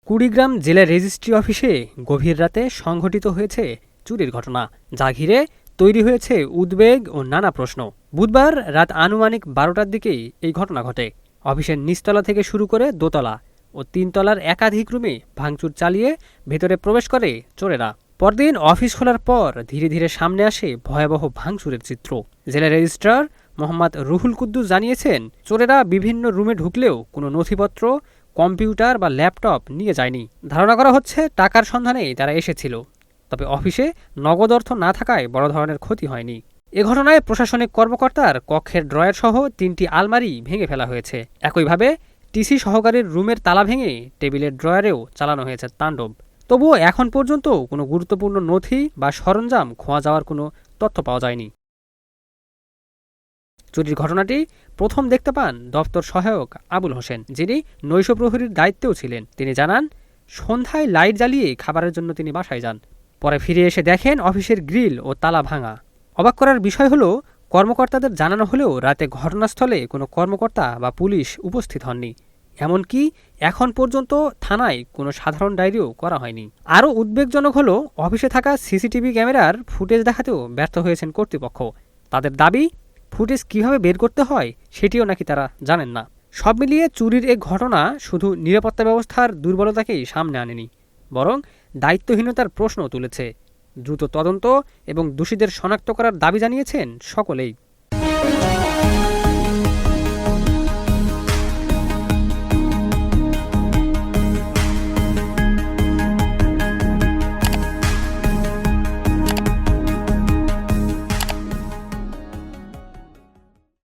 কুড়িগ্রাম জেলা রেজিস্ট্রি অফিসে গভীর রাতে সংঘটিত হয়েছে চুরির ঘটনা, যা ঘিরে তৈরি হয়েছে উদ্বেগ ও নানা প্রশ্ন। বুধবার রাত আনুমানিক ১২টার দিকেই এই ঘটনা ঘটে। অফিসের নিচতলা থেকে শুরু করে দোতলা ও তিনতলার একাধিক রুমে ভাঙচুর চালিয়ে ভেতরে প্রবেশ করে চোরেরা। পরদিন অফিস খোলার পর ধীরে ধীরে সামনে আসে ভয়াবহ ভাঙচুরের চিত্র। জেলা রেজিস্ট্রার মোহাম্মদ রুহুল কুদ্দুস জানিয়েছেন, চোরেরা বিভিন্ন রুমে ঢুকলেও কোনো নথিপত্র, কম্পিউটার বা ল্যাপটপ নিয়ে যায়নি। ধারণা করা হচ্ছে টাকার সন্ধানেই তারা এসেছিল। তবে অফিসে নগদ অর্থ না থাকায় বড় ধরনের ক্ষতি হয়নি। এ ঘটনায় প্রশাসনিক কর্মকর্তার কক্ষের ড্রয়ার সহ ৩টি আলমারি ভেঙে ফেলা হয়েছে। একইভাবে টিসি সহকারীর রুমের তালা ভেঙে টেবিলের ড্রয়ারেও চালানো হয়েছে তাণ্ডব। তবুও এখন পর্যন্ত কোনো গুরুত্বপূর্ণ নথি বা সরঞ্জাম খোয়া যাওয়ার কোনো তথ্য পাওয়া যায়নি। চুরির ঘটনাটি প্রথম দেখতে পান দপ্তর সহায়ক আবুল হোসেন, যিনি নৈশ প্রহরীর দায়িত্বেও ছিলেন। তিনি জানান, সন্ধ্যায় লাইট জ্বালিয়ে খাবারের জন্য তিনি বাসায় যান। পরে ফিরে এসে দেখেন অফিসের গ্রিল ও তালা ভাঙা। অবাক করার বিষয় হলো, কর্মকর্তাদের জানানো হলেও রাতে ঘটনাস্থলে কোনো কর্মকর্তা বা পুলিশ উপস্থিত হননি। এমনকি এখন পর্যন্ত থানায় কোনো সাধারণ ডায়েরিও করা হয়নি। আরও উদ্বেগজনক হলো, অফিসে থাকা সিসিটিভি ক্যামেরার ফুটেজ দেখাতেও ব্যর্থ হয়েছেন কর্তৃপক্ষ। তাদের দাবি, ফুটেজ কিভাবে বের করতে হয় সেটিও নাকি তারা জানেন না। সব মিলিয়ে চুরির এ ঘটনা শুধু নিরাপত্তা ব্যবস্থার দুর্বলতাকেই সামনে আনেনি, বরং দায়িত্বহীনতার প্রশ্নও তুলেছে। দ্রুত তদন্ত এবং দোষীদের শনাক্ত করার দাবি জানিয়েছেন সকলেই।